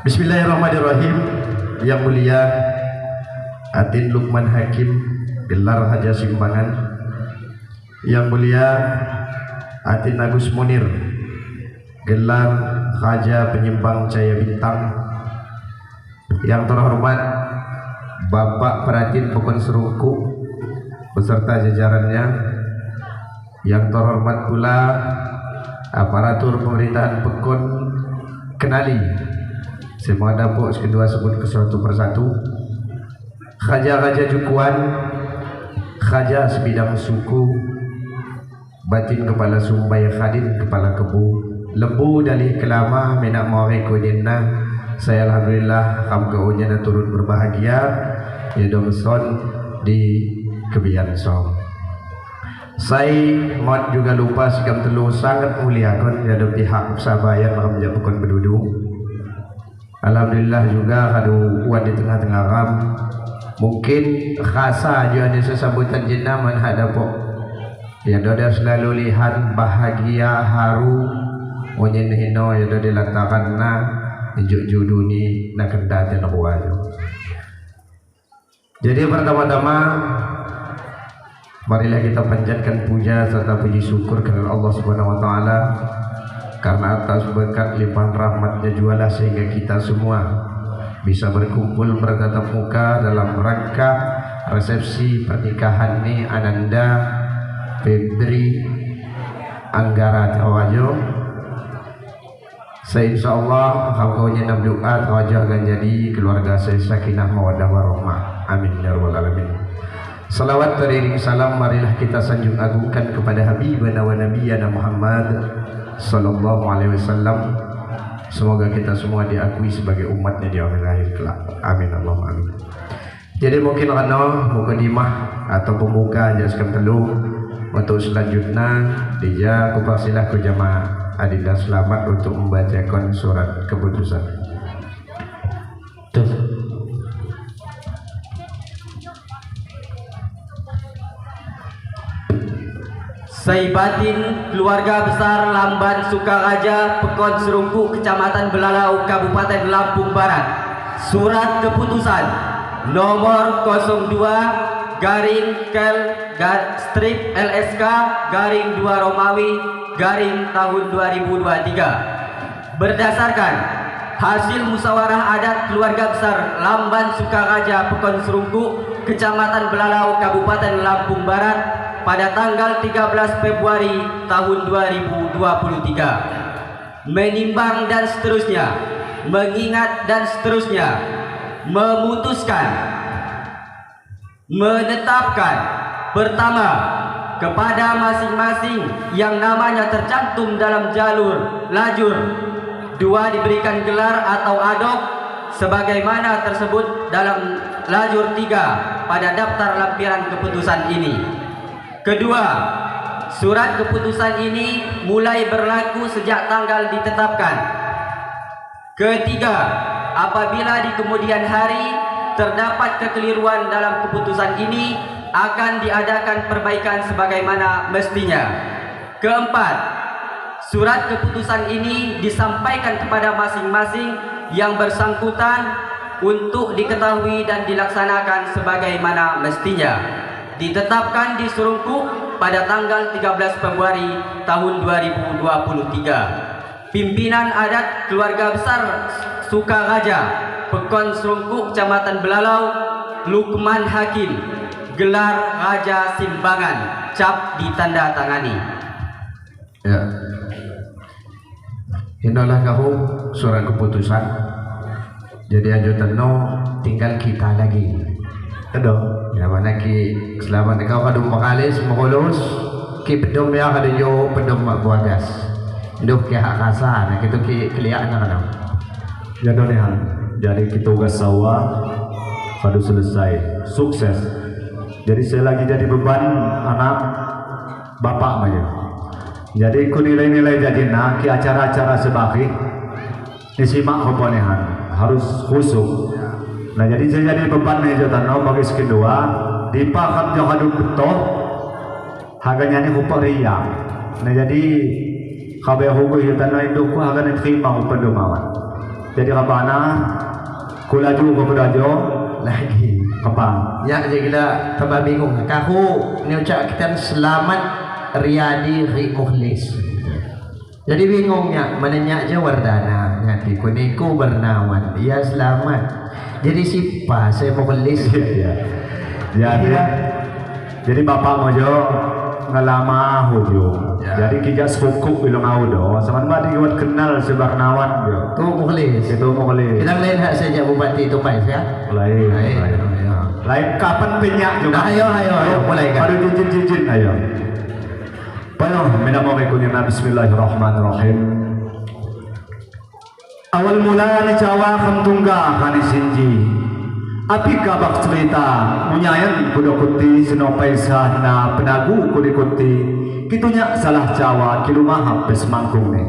Bismillahirrahmanirrahim. Yang mulia Atin Lukman Hakim, gelar Haja Simbangan. Yang mulia Atin Agus Munir, gelar Haja Penyimbang Cahaya Bintang. Yang terhormat Bapak Pratin Pekon Serungku beserta jajarannya. Yang terhormat pula aparatur pemerintahan Pekon Kenali. Semua dapur kedua sebut ke satu persatu. Khaja-khaja Jukuan, khaja sebidang suku, batin kepala Sumbai Khadin kepala kebu, lembu dalih kelama menak mawai kodinna. Saya alhamdulillah kam keunya turut berbahagia ya domson di kebian som. Saya mod juga lupa sikam telu sangat mulia kon ya do pihak sabayan makam menjapukon berduduk. Alhamdulillah juga kadu kuat di tengah-tengah ram. Mungkin khasa juga ada sesambutan jenah menghadapok. Ya doda selalu lihat bahagia haru onyen hino ya doda dilatakan na injuk juduni na kendatan kuayo. Jadi pertama-tama marilah kita panjatkan puja serta puji syukur kepada Allah Subhanahu wa taala. Karena atas berkat limpahan rahmatnya jualah sehingga kita semua bisa berkumpul bertatap muka dalam rangka resepsi pernikahan ni Ananda Febri Anggara Tawajo. Saya insyaallah kau-kaunya nabdu'at wajah akan jadi keluarga saya sakinah mawaddah warahmah. Amin ya rabbal alamin. Salawat teriring salam marilah kita sanjung agungkan kepada Habibana wa Nabiyana Muhammad sallallahu alaihi wasallam. Semoga kita semua diakui sebagai umatnya di akhir kelak. Amin Allahumma amin. Jadi mungkin karena mukadimah atau pembuka aja sekam telu untuk selanjutnya dia kupersilah ke jamaah adinda selamat untuk membacakan surat keputusan. Tuh. Saibatin keluarga besar Lamban Sukaraja Pekon Serungku Kecamatan Belalau Kabupaten Lampung Barat. Surat keputusan nomor 02 garing kel strip LSK garing 2 Romawi garing tahun 2023 berdasarkan hasil musyawarah adat keluarga besar Lamban Sukaraja Pekon Serungku Kecamatan Belalau Kabupaten Lampung Barat pada tanggal 13 Februari tahun 2023 menimbang dan seterusnya, mengingat dan seterusnya, memutuskan, menetapkan pertama kepada masing-masing yang namanya tercantum dalam lajur 2 diberikan gelar atau adok sebagaimana tersebut dalam lajur 3 pada daftar lampiran keputusan ini. Kedua, surat keputusan ini mulai berlaku sejak tanggal ditetapkan. Ketiga, apabila di kemudian hari terdapat kekeliruan dalam keputusan ini, akan diadakan perbaikan sebagaimana mestinya. Keempat, surat keputusan ini disampaikan kepada masing-masing yang bersangkutan untuk diketahui dan dilaksanakan sebagaimana mestinya. Ditetapkan di Serungku pada tanggal 13 Februari tahun 2023. Pimpinan adat keluarga besar Sukaraja Pekon Serungku Kecamatan Belalau Lukman Hakim, gelar Raja Simbangan, cap ditandatangani. Ya. Inilah kamu surat keputusan. Jadi ajutan tinggal kita lagi. Aduh. Ya mana ki selamat kau kadu makalis makulus ki pedom ya kadu jo pedom mak buagas hidup ki hak kasa nah gitu ki kelian kana ya donehan jadi kita tugas sawah kadu selesai sukses. Jadi saya lagi jadi beban anak bapak aja. Jadi ku nilai-nilai jadi nak ki acara-acara sebagi disimak keponehan harus khusyuk. Nah jadi saya jadi beban nih jodoh bagi kedua dipakam jauh adu betul harganya ini hupak ria. Nah jadi kabeh hukum jodoh itu ku harganya terima hukum domawan. Jadi kapana kulaju ko kudajo lagi kapang. ya je gila tambah bingung kaku ni ucapkan selamat Riyadi Ri Mukhlis. Jadi bingungnya mananya aja Wardana ngati kuniku bernawan ya selamat. Jadi siapa saya Mukhlis Ya. Jadi bapak mojo ngalama hujung. Ya. Jadi kijak sukuk ilung audo sama mbak dibuat kenal sebarnawan jo. tu Mukhlis. Itu Mukhlis. Kita lain hak saja Bupati Tupai ya. Lain. Ya. Lain kapan penyak juga. Ayo mulai kan. Aduh cincin ayo. Payo minamorikunya bismillahirrahmanirrahim. Awal mula ni Jawa Kamtungga kani sinji. Api kabak cerita munyayan kuda kuti senopai sahna penagu kudi kuti kitunya salah Jawa kilumah habis mangkung ni.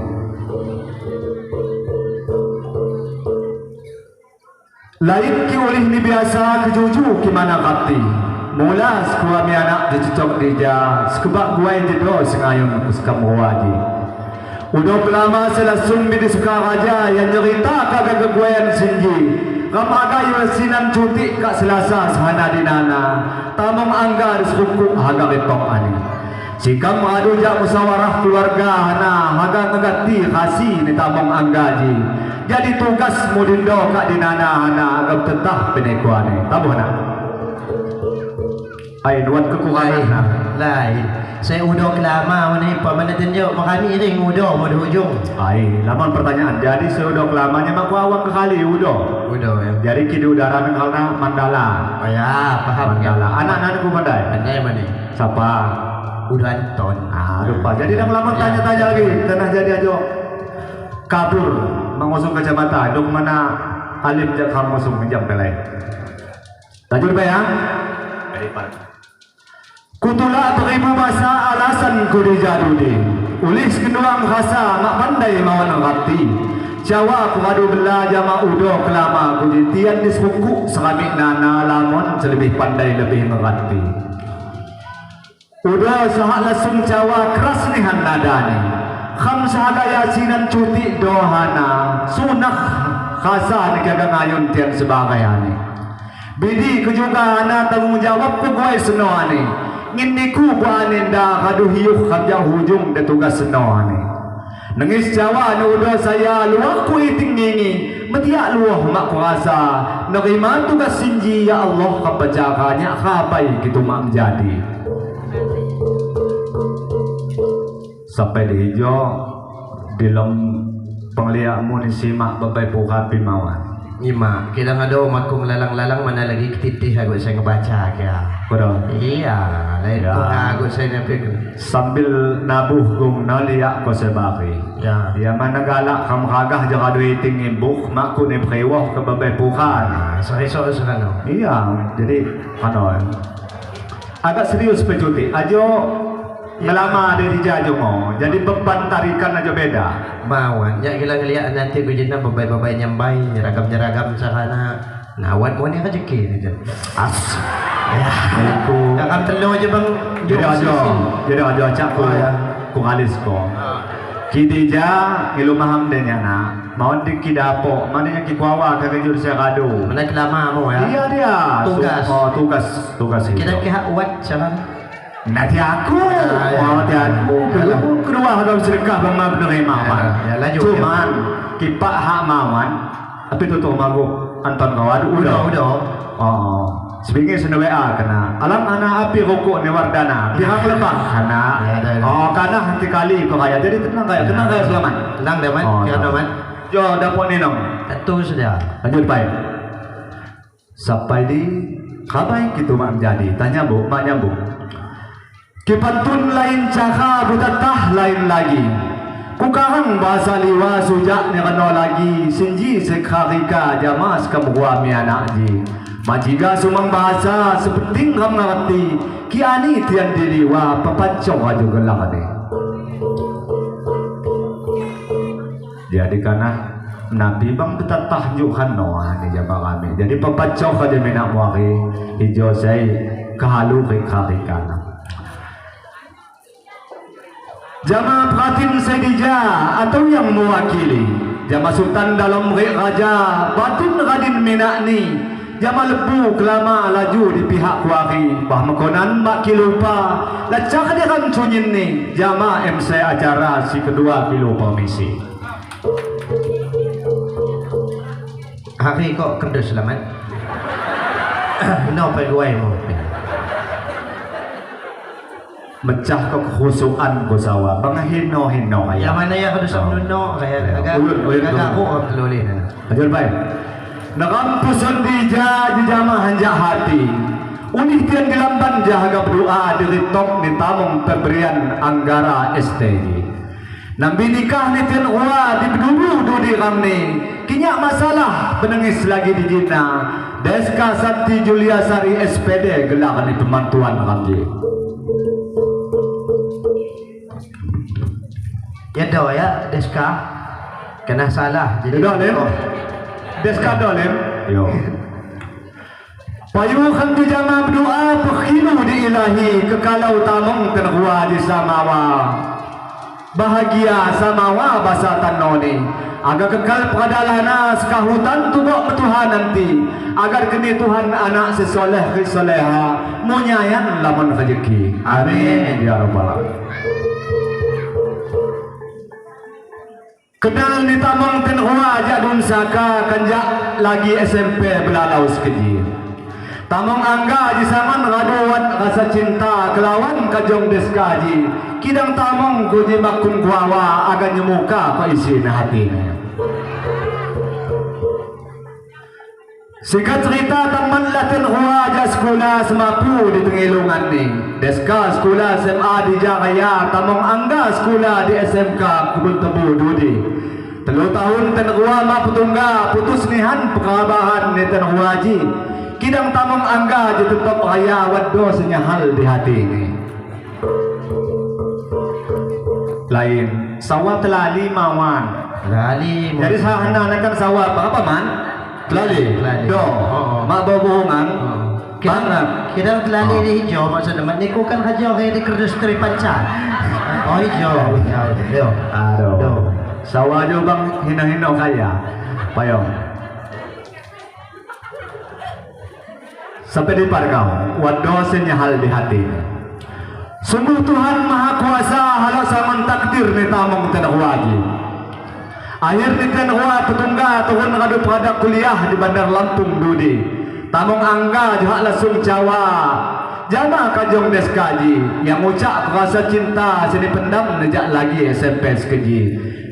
Lain ki oleh ni biasa kejuju kimana kati. Mula sekolah mi anak dicocok dija sekebak guai jedo sengayun kuskamuwaji. Udah lama selasung di Sukaraja yang nyerita kagak keguayan sinji. Kamaga yasinan cuti kak Selasa sahana dinana. Tamam anggar suku haga betong ani. Sikam adu jak musyawarah keluarga hana haga ngagati khasi ni tamam anggaji. Jadi tugas mudindo kak dinana hana agak tetah penekuane. Tabu hana. Ay duat kekurangan. Lain. Saya udah kelama ni paman tunjuk makami ring udah mau hujung. Ay, laman pertanyaan. Jadi saya udah kelamanya mak awak kekali udah. Udah ya. Jadi kini udara mengalna Mandala. Oh ya, paham Mandala. kan? Anak-anakku pandai. Pandai mana? Siapa? Udah Anton. Lupa. Jadi dah lama tanya-tanya lagi. Tanah jadi aja kabur mengusung kacamata. Duk mana alim jak kamu ngusung menjam pelai. Tajur apa ya? Kutula beribu masa alasan kudi jadudi. Ulis kenuang khasa mak pandai mawan ngati. Jawa kumadu bela jama udo kelama kudi tian disuku seramik nana lamon selebih pandai lebih ngati. Udo sahak lasung Jawa keras nihan nadani. Kham sahaga yasinan cuti dohana sunah khasa ni kagak ngayun tian sebagaiani. Bidi kejuga ana tanggung jawab ku gue senoani. Nginiku buaninda kadu hiyuh kabja hujung de tugas senoani. Nangis Jawa nu udah saya luah ku iting ngingi metia luah mak kuasa nerima tugas sinji ya Allah kapajakanya kapai gitu mak menjadi. Sampai di hijau di lom pengliak munisi mak babai puka pimawan. Ima, kita ngado makum lalang-lalang mana lagi ketitih aku saya ngebaca kaya. Betul. Iya, lain Ya. aku saya nepik. Sambil nabuh gum naliak ko sebaki. Ya. Dia mana galak kam kagah jaga duiting imbuk mak ku ni prewah ke babai pukan. Sore-sore sekarang. Iya, jadi kanon. Agak serius pecuti. Ajo ngelama ada di jajo mo. Jadi beban tarikan aja beda. Bawan, ya gila ngeliat nanti bejina babai-babai nyambai, nyeragam-nyeragam sakana. Nawat mo ni rezeki ni je. As. Ya, Aku. akan telu aja bang. Jadi ajo acak ku ku ngalis ko. Kidija ilumaham denya na. Mau di kidapo, mananya kikuawa kagajur saya kado. Mana kelama mo ya? Iya dia. Tugas. Oh, tugas itu. Kita kehak uat sakan. Nanti aku, mau nanti aku, kedua harus sedekah bang menerima mawan. Ya, lanjut. Cuman kipak hak mawan, tapi tutup magu Anton kawan udah. Oh, sebingin sudah WA kena. Alam anak api rokok ni Wardana, pihak lebah kena. Oh, karena henti kali kau kaya, jadi tenang kaya selamat. Tenang dapat, kira dapat. Jo, dapat ni nong. Itu sudah. Lanjut baik. Sampai di kabai gitu mak jadi. Tanya bu, mak nyambung. Kipantun lain caka butatah lain lagi. Kukarang bahasa liwa sujak ni kano lagi. Sinji sekharika jamas kamuwa mi anak ji. Majiga sumang bahasa sepenting kam ngerti. Kiani tian diliwa papancong aja gelak ni. Jadi karena Nabi bang betatah jukan noah ni jamba kami. Jadi papancong aja minak muari. Hijau saya kehalu kekharika. Jamaah pratin sedija atau yang mewakili jama sultan dalam rik raja batun radin minakni jama lebu kelama laju di pihak kuari bah mekonan mak kilupa lacak dia kan cunyin ni jama MC acara si kedua kilupa misi hari kok kena selamat. No pegawai mo. mecah kekhusuan ko sawa pangahino kaya Yang mana yang kada sa nuno kaya agak aku lulin. Ajol baik. Nakampusan di jama hanja hati. Unih tian gelamban jaga berdoa di tok ni tamong pemberian anggara STG. Nambi nikah ni tian ua di bedulu di kami. Kinyak masalah penengis lagi di Jina. Deska Sakti Julia Sari SPD gelakan di pemantuan kami. Ya do ya Deska kena salah jadi dolim Deska dolim yo payuhan di jama berdoa pekhilu di ilahi kekalau tamong terhua di samawa bahagia samawa basa tanoni agar kekal pradalana sekahutan tubok Tuhan nanti agar kini Tuhan anak sesoleh kesoleha munyayan lamun rezeki amin ya rabbal alamin. Kenal ni tamang tenhua jadun saka kanjak lagi SMP belalau sekeji. Tamang angga jisangan raduan rasa cinta kelawan kajong deskaji. Kidang tamang kuji makun kuawa agan nyemuka pa isi na hatinya. Singkat cerita teman latin hua aja sekolah semapu di pengilungan ni. Deska sekolah SMA di Jakaya, tamang angga sekolah di SMK Kubun Tebu Dudi. 3 tahun tenhua ma petungga putus nihan pekabahan ni tenhua ji. Kidang tamang angga je tetap raya waddo senyahal di hati ni. Lain sawah telali mawan. Lali Jadi sahana kan sawah apa man? Telali. Do. Mak bohongan. Kita telali di hijau maksud teman ni ku kan hijau kayak di kerdus teri panca. Oh hijau. Yo. Aduh. Sawah jo bang hina-hina kaya. Payong. Sampai di parkau, wado senyahal di hati. Sungguh Tuhan Maha Kuasa halau saman takdir ni tamong tenahwaji. Akhir ni tenahwa petungga Tuhan ngadu pada kuliah di Bandar Lampung Dudi. Tamong angga juga langsung Jawa. Jama kajong deskaji yang ucap rasa cinta sini pendam nejak lagi SMP sekeji.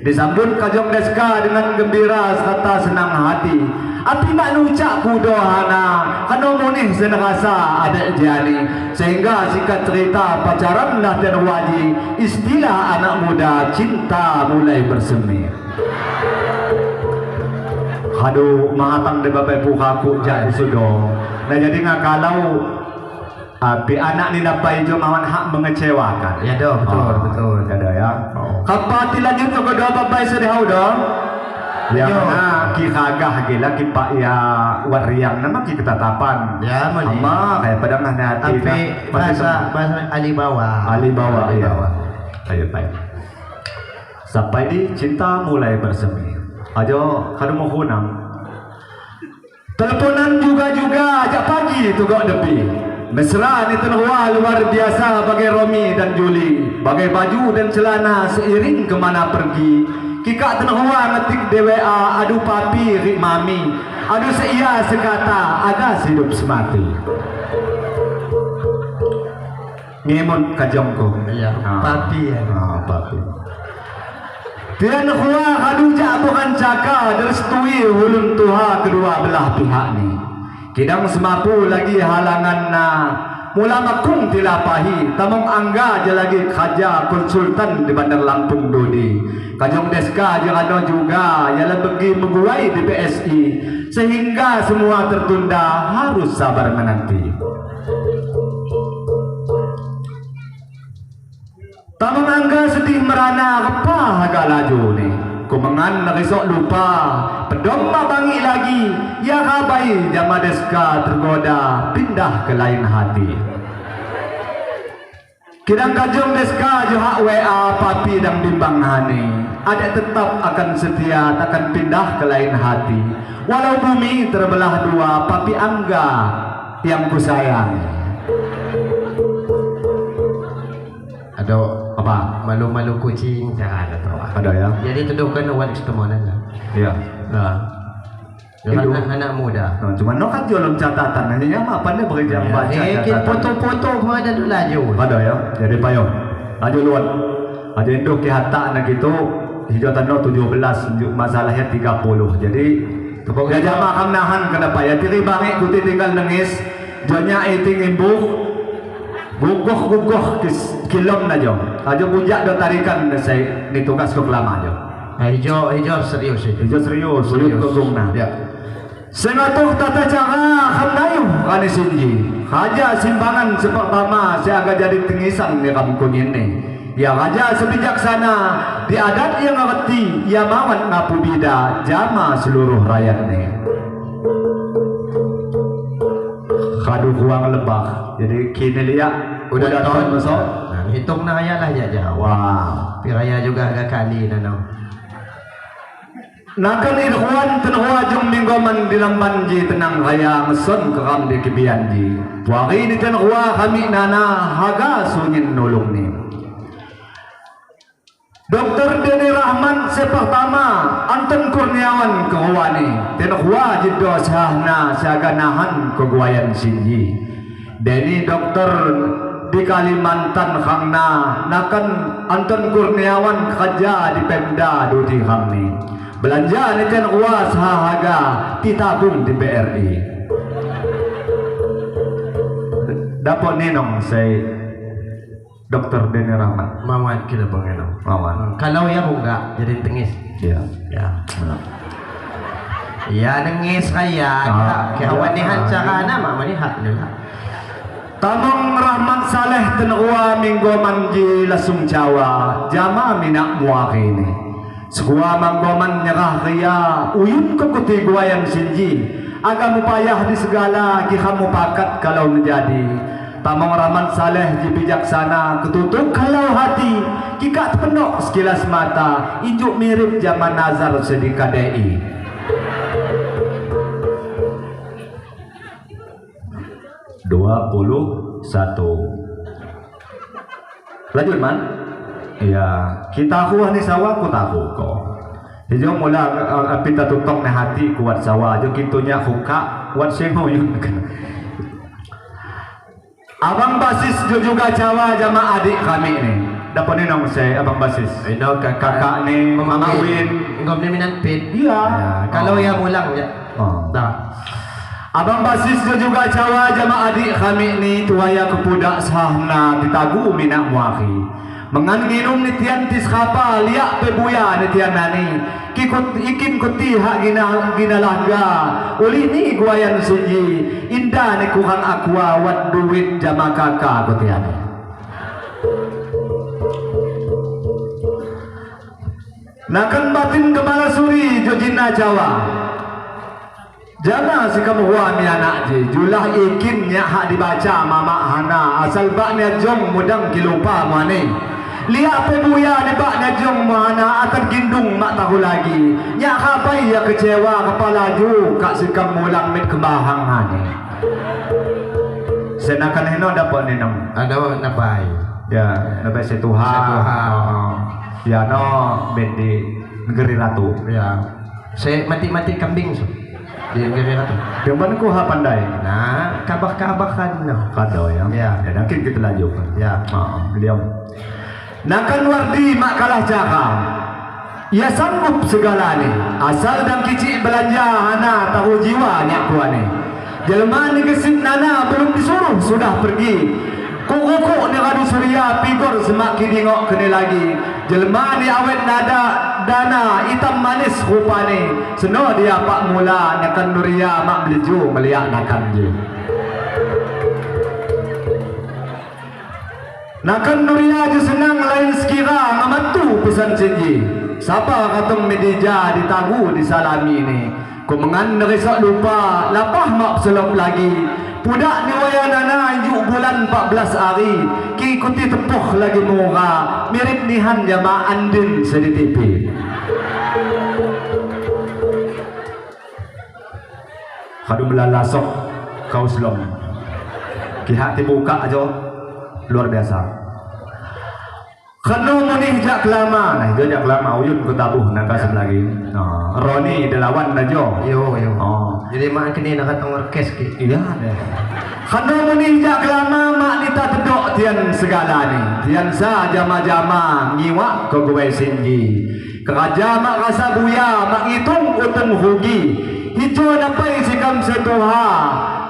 Disambut kajong deska dengan gembira serta senang hati. Api mak nucap kudohana kano munih senrasa ada jani sehingga singkat cerita pacaran dah dan waji istilah anak muda cinta mulai bersemi. Aduh mahatang de babai pukaku jadi sudo. Nah jadi ngakalau api anak ni dapat jo mawan hak mengecewakan. Ya do betul. Ada ya. Kapati lanjut ke doa babai sedihau dong. Ya mana ki kagah gila ki pak ya wariang nama ki ketatapan. Ya mani. Ama kayak padang hati. Tapi bahasa Alibawa. Alibawa ya. Ayo baik. Sampai di cinta mulai bersemi. Ajo kadu mau hunang. Teleponan juga ajak pagi tu gak depi. Mesra ni tenhua luar biasa bagai Romi dan Juli. Bagai baju dan celana seiring kemana pergi. Kika tenhua ngetik DWA adu papi rik mami. Adu seia sekata ada hidup semati. Ngemon kajongko. Ya, papi ya. Papi. Tian hua adu jak bukan caka direstui hulun tuha kedua belah pihak ni. Kidang semapu lagi halangan na mula makung tilapahi tamong angga je lagi kaja konsultan di Bandar Lampung Dodi. Kajong deska je ada juga yang pergi mengguai di PSI sehingga semua tertunda harus sabar menanti. Tamong angga sedih merana apa agak laju ni. Kumengan nakisok lupa pedom mabangi lagi ya kabai jama deska tergoda pindah ke lain hati. Kidang kajong deska johak WA papi dan bimbang hani adik tetap akan setia, takkan pindah ke lain hati. Walau bumi terbelah dua, tapi Angga yang ku sayang. Ada Apa? malu-malu kucing jangan ada. Ada ya? Jadi tuduhkan wan ketemuan lah. Iya. Nah. Itu. Anak muda. No, cuma no kan jualan catatan, hanya apa nih bagi yang baca catatan. Foto-foto kemana dulu laju. Ada ya, jadi payo. Laju luan. Aja induk ke hatta nak itu hijau tanda 17, masalahnya 30. Jadi dia jamaah kam nahan kenapa ya? Tiri bangi kuti tinggal nangis. Jonya eting imbuh. Gugoh kilom na jo. Aja bujak do tarikan saya ni tugas ko lama jo. Hijau serius itu. Hijau serius, sulit gogong na. Ya. Senatuh tata cara kamnayo kani sinji. Haja simbangan sepertama saya agak jadi tengisan ni kampung ini. Ya raja sebijaksana di adat yang ngerti ya mawan ngapu bida jama seluruh rakyat ni. Kadu ruang lebah. Jadi kini lihat udah tahun besok. Nah, hitung na raya lah jauh. Wah. Pi raya juga agak kali nano. Nakan irhuan tenhua jung minggoman dilambanji tenang raya meson keram di kibianji. Puari ni tenhua kami nana haga sungin nolong ni. Dr. Deni Rahman sepertama Anton Kurniawan kewani tenhua jiddo sahna saganahan keguayan sinji. Deni dokter di Kalimantan khangna nakan Anton Kurniawan kerja di Pemda Dudi khangni. Belanja ni kan uas hahaga ditabung di BRI. Dapat nenong saya Dr. Deni Rahman. Mawan kira pengenong. Mawan. Kalau ya enggak jadi tengis. Ya. Ya. Ya nengis kaya. Kawanihan cara nama melihat nila. Tamong Rahman Saleh tenua minggu manji lasung Jawa jama minak muakini. Segua manggoman nyerah ria uyun kekuti gua yang sinji agak mupayah di segala kamu pakat kalau menjadi Tamong Rahman Saleh di bijaksana ketutup kalau hati kikat penuh sekilas mata ijuk mirip zaman nazar sedika DI 21 lanjut man. Ya, kita kuah ni sawah ku tahu kok. Hijau mula pita tutok na hati kuat sawah. Jo kitunya huka kuat semo yun. Abang basis jo juga Jawa jama adik kami ni. Dapat ni nong saya abang basis. Ino Kakak ni mamawin. Ngom ni minat pit. Iya. Kalau ya mulang ya. Dah. Abang basis jo juga Jawa jama adik kami ni tuaya kepudak sahna ditagu minak muaki. Mengan nginum nitian tiskapa liak pebuya nitian nani kikut ikin kuti hak ginalahga uli ni guayan sunyi indah ni kuhang aqua wat duit jama kakak kutian nakan batin kepala suri jojina Jawa jana si kamu mi anak je julah ikin nya hak dibaca mama hana asal baknya jong mudang kilupa mane lihat pebuya ni bak najong mana akan gindung mak tahu lagi nya kapai ya kecewa kepala ju kak sikam mulang mit kembahangan ni senakan heno dapat ni nong Ada napai. ya nabai setuha ya no bedi negeri ratu Ya. Saya mati-mati kambing so. Di negeri itu. Depan ku ha pandai Nah, kabah-kabahan no. kado ya Ya. nanti kita lanjutkan Ya. beliau nakan wardi mak kalah cakap ia sanggup segala ni asal dan kicik belanja hana tahu jiwa nyak kuane jelma ni gesit nana belum disuruh sudah pergi kuku ni kadu surya pigor semakin dingok kene lagi jelma ni awet nada dana hitam manis rupane seno dia pak mula nakan nuria mak beleju meliak nakan je nakan nuria je senang lain sekira ngamatu pesan senji siapa katong medija ditagu disalami ni ku mengan nerisok lupa lapah mak selop lagi pudak ni wayanana yuk bulan 14 hari ki ikuti tepuh lagi muka mirip nihan jama Andin sedi TV. Kadu melalasok kau selom kihati buka aja luar biasa. Kanu munih jak lama, nah itu jak lama uyun ku tabuh nak kasih lagi. Roni delawan najo. Yo. Jadi mak kini nak tong orkes ki. iya deh. Kanu munih jak lama mak dita tedok tian segala ni. Tian sa jama-jama ngiwak ke gue singgi. Keraja mak rasa buya mak ngitung utang hugi. Hijau dapai sikam setuha.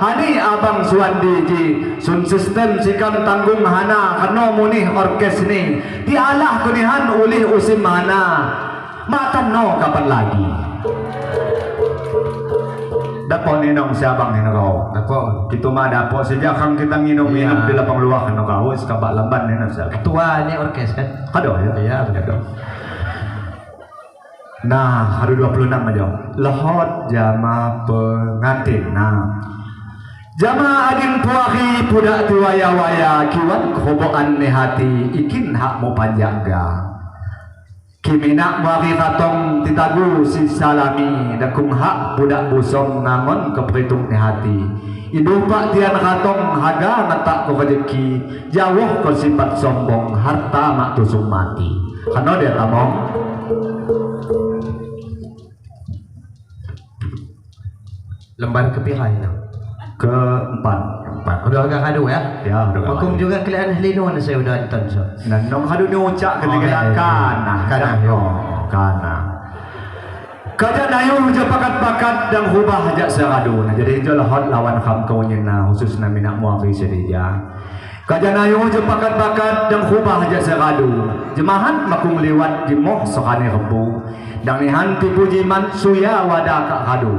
Hani abang Suwandi ji sun sistem sikam tanggung hana kano munih orkes ni dialah kunihan ulih usim mana matan no kapan lagi dapo ninong siabang hinagaw Dapo. kita mah dapo sejak kang kita nginum-nginum di lapang luah hinagaw sekabak lamban ni nasa Ketua ni orkes kan? kado ya Iya, betul. nah hari 26 aja lahot jama pengantin nah jama adin puahi budak tiwaya-waya kiwan koboan ni hati ikin hak mo panjaga kiminak muahi katong titagu si salami dakung hak budak busong nangon kepritung ni hati idupak tian katong haga ngatak ko kajeki jauh ko sifat sombong harta mak tusuk mati kano dia tamong Lembar kepirai nak. keempat Udah agak kado ya? ya udah Hukum juga kalian helino na saya udah nonton so. dan nong hadu ni ucak ketinggalan Okay. kana kana kaja nayu je pakat-pakat dan hubah jak seradu nah jadi je lahot lawan kham kaunyena khusus na minak muafi sedija kaja nayu je pakat-pakat dan hubah jak seradu jemahan makung liwat di moh sokane rebu dan nihan tipu jiman suya wadah kak kadu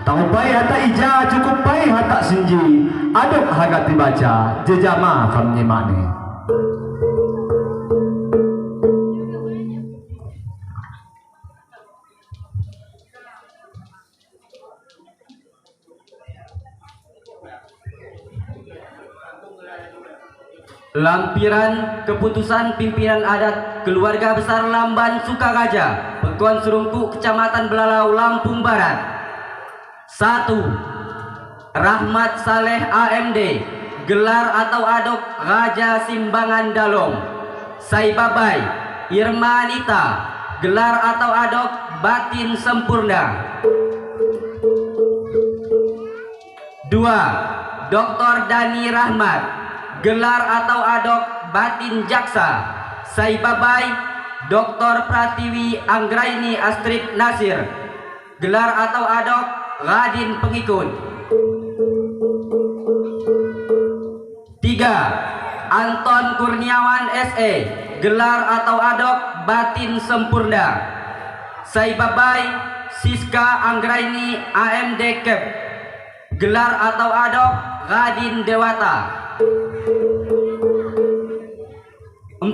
tahu pai hata ija cukup pai hata sinji aduk haga dibaca jejama kam nyimane Lampiran keputusan pimpinan adat keluarga besar Lamban Sukaraja, Pekon Serungkuk, Kecamatan Belalau, Lampung Barat. 1. Rahmat Saleh AMD, gelar atau adok Raja Simbangan Dalom. Saibabai Irmanita, gelar atau adok Batin Sempurna. 2. Dr. Dani Rahmat, gelar atau adok Batin Jaksa. Saibabai Dr. Pratiwi Anggraini Astrid Nasir, gelar atau adok Radin Pengikut. 3. Anton Kurniawan SE, gelar atau adok Batin Sempurna. Saibabai Siska Anggraini AMD Kep, gelar atau adok Radin Dewata. 4.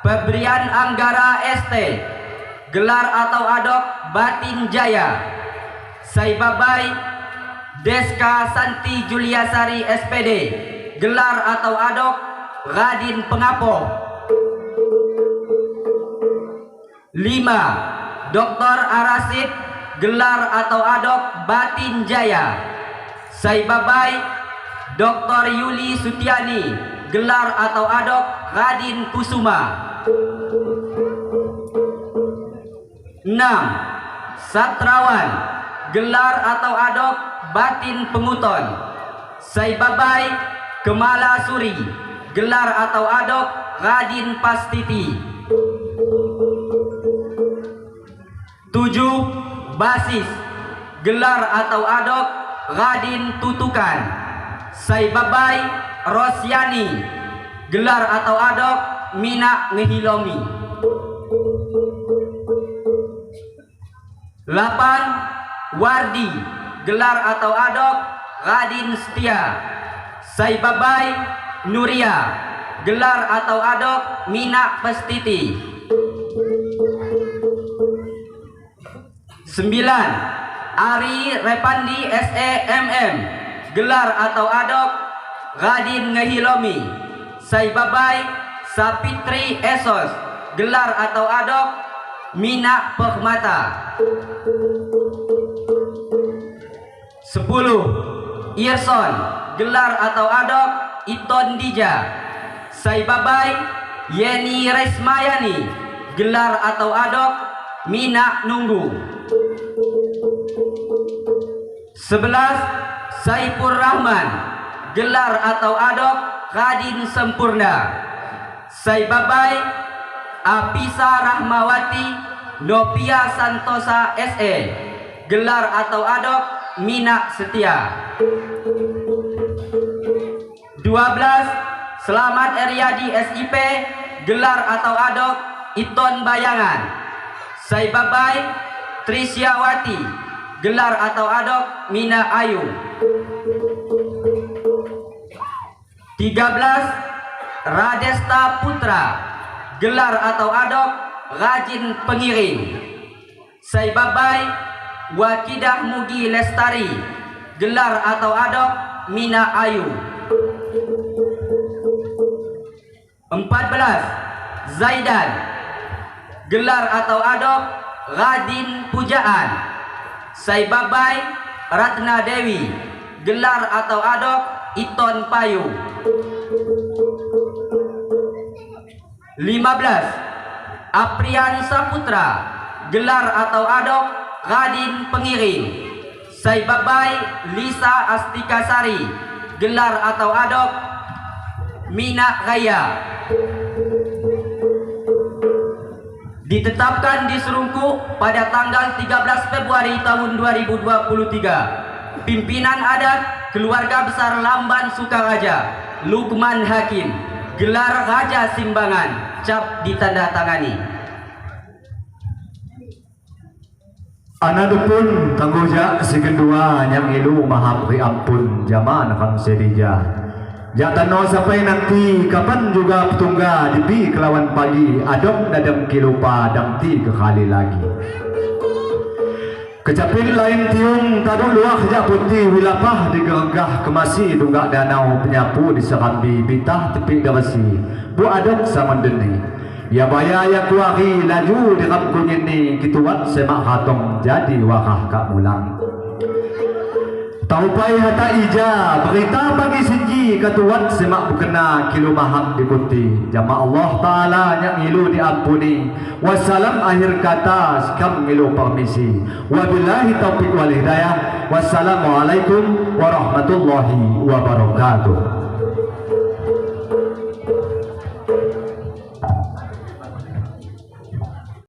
Febrian Anggara ST, gelar atau adok Batin Jaya. Saibabai Deska Santi Juliasari SPD, gelar atau adok Radin Pengapo. 5. Dr. Arasid, gelar atau adok Batin Jaya. Saibabai Dr. Yuli Sutiani, gelar atau adok Radin Kusuma. 6. Satrawan, gelar atau adok Batin Penguton. Saibabai Kemala Suri, gelar atau adok Radin Pastiti. 7. Basis, gelar atau adok Radin Tutukan. Saibabai Rosyani, gelar atau adok Mina Ngehilomi. 8. Wardi, gelar atau adok Radin Setia. Saibabai Nuria, gelar atau adok Mina Pestiti. 9. Ari Repandi SEMM, gelar atau adok Radin Ngehilomi. Saibabai Sapitri Esos, gelar atau adok Mina Permata. 10. Irson, gelar atau adok Iton Dija. Saibabai Yeni Resmayani, gelar atau adok Mina Nunggu. 11. Saipur Rahman, gelar atau adok Radin Sempurna. Saibabai Apisa Rahmawati Nopia Santosa SE, gelar atau adok Mina Setia. 12. Selamat Eryadi SIP, gelar atau adok Iton Bayangan. Saibabai Trisyawati, gelar atau adok Mina Ayu. 13. Radesta Putra, gelar atau adok Rajin Pengiring. Saibabai Wakidah Mugi Lestari, gelar atau adok Mina Ayu. 14. Zaidan, gelar atau adok Radin Pujaan. Saibabai Ratna Dewi, gelar atau adok Iton Payu. 15. Aprian Saputra, gelar atau adok Radin Pengiring. Saibabai Lisa Astikasari, gelar atau adok Mina Raya. Ditetapkan di Serungku pada tanggal 13 Februari tahun 2023. Pimpinan adat Keluarga Besar Lamban Sukaraja, Lukman Hakim, gelar Raja Simbangan, cap ditandatangani. Anadupun tangguja si kedua yang ilu mahabri ampun zaman kang sedija. Jatano sampai nanti kapan juga petungga dibi kelawan pagi adom dadam kilupa damti kekali lagi. Kecapin lain tiung tadu luah jak putih wilapah digergah kemasi tunggak danau penyapu di serambi bitah tepi gawasi bu adok sama deni ya baya ya kuari laju di kampung ini kituan semak hatong jadi wakah kak mulang taupai hata ija berita bagi siji katuan semak bukena kilu maham dikuti jama Allah Ta'ala yang ilu diampuni. Wassalam akhir kata sekam ilu permisi. Wabillahi taufiq wal hidayah. Wassalamualaikum warahmatullahi wabarakatuh.